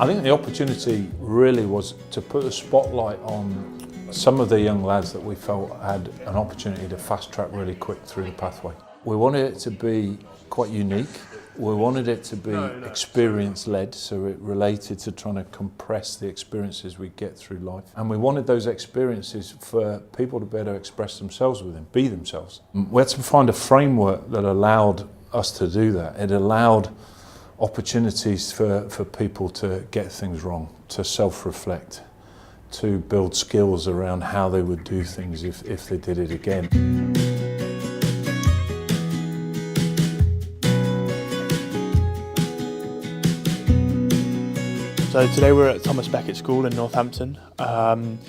I think the opportunity really was to put a spotlight on some of the young lads that we felt had an opportunity to fast track really quick through the pathway. We wanted it to be quite unique. We wanted it to be experience-led, so it related to trying to compress the experiences we get through life. And we wanted those experiences for people to be able to express themselves within, be themselves. We had to find a framework that allowed us to do that. It allowed opportunities for people to get things wrong, to self-reflect, to build skills around how they would do things if they did it again. So today we're at Thomas Becket School in Northampton, and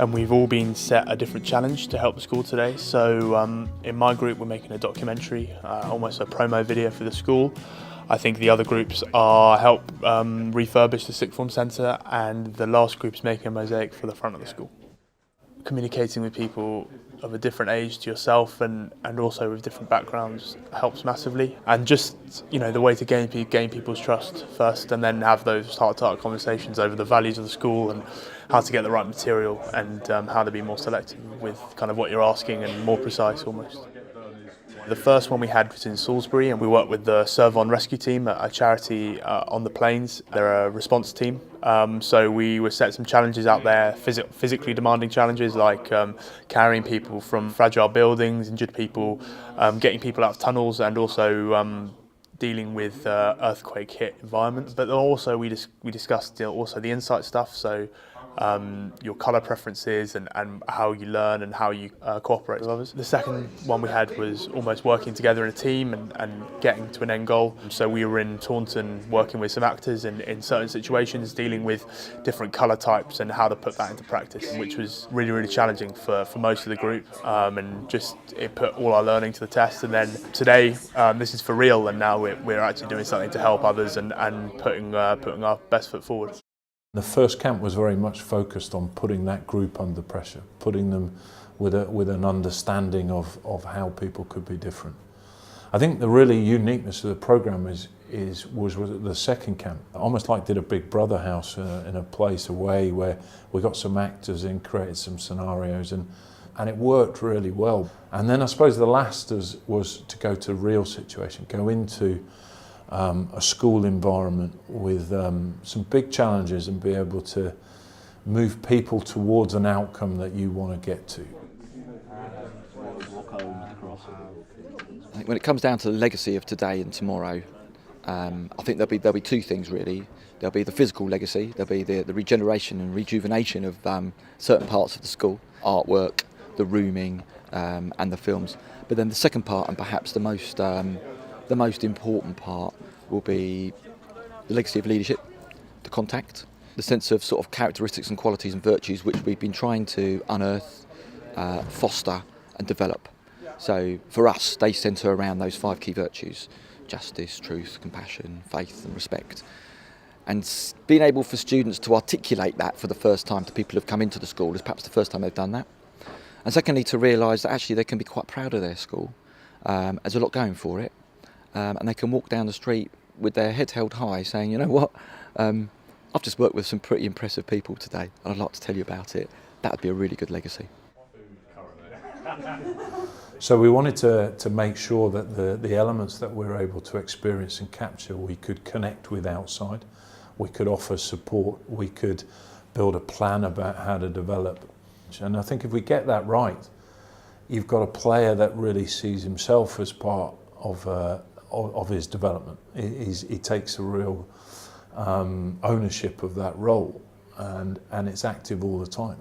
we've all been set a different challenge to help the school today. So in my group we're making a documentary, almost a promo video for the school. I think the other groups are help refurbish the sixth form centre, and the last group's making a mosaic for the front of the school. Communicating with people of a different age to yourself and also with different backgrounds helps massively. And just, you know, the way to gain people's trust first, and then have those heart-to-heart conversations over the values of the school and how to get the right material and how to be more selective with kind of what you're asking and more precise almost. The first one we had was in Salisbury, and we worked with the Serve-On rescue team, a charity on the plains. They're a response team. So we were set some challenges out there, physically demanding challenges like carrying people from fragile buildings, injured people, getting people out of tunnels, and also dealing with earthquake-hit environments. But also we discussed also the insight stuff, so your colour preferences and how you learn and how you cooperate with others. The second one we had was almost working together in a team and getting to an end goal. So we were in Taunton working with some actors in certain situations, dealing with different colour types and how to put that into practice, which was really, really challenging for most of the group, and just it put all our learning to the test. And then today, this is for real, and now we're actually doing something to help others and putting our best foot forward. The first camp was very much focused on putting that group under pressure, putting them with an understanding of how people could be different. I think the really uniqueness of the programme was at the second camp. I almost like did a Big Brother house in a place away where we got some actors in, created some scenarios, and it worked really well. And then I suppose the last was to go to a real situation, go into a school environment with some big challenges and be able to move people towards an outcome that you want to get to. I think when it comes down to the legacy of today and tomorrow, I think there'll be two things really. There'll be the physical legacy, there'll be the regeneration and rejuvenation of certain parts of the school, artwork, the rooming and the films. But then the second part, and perhaps the most important part, will be the legacy of leadership, the contact, the sense of sort of characteristics and qualities and virtues which we've been trying to unearth, foster and develop. So for us, they centre around those 5 key virtues: justice, truth, compassion, faith and respect. And being able for students to articulate that for the first time to people who've come into the school is perhaps the first time they've done that. And secondly, to realise that actually they can be quite proud of their school. There's a lot going for it. And they can walk down the street with their head held high saying, you know what, I've just worked with some pretty impressive people today and I'd like to tell you about it. That would be a really good legacy. So we wanted to make sure that the elements that we're able to experience and capture, we could connect with outside, we could offer support, we could build a plan about how to develop. And I think if we get that right, you've got a player that really sees himself as part of his development. He takes a real ownership of that role, and it's active all the time.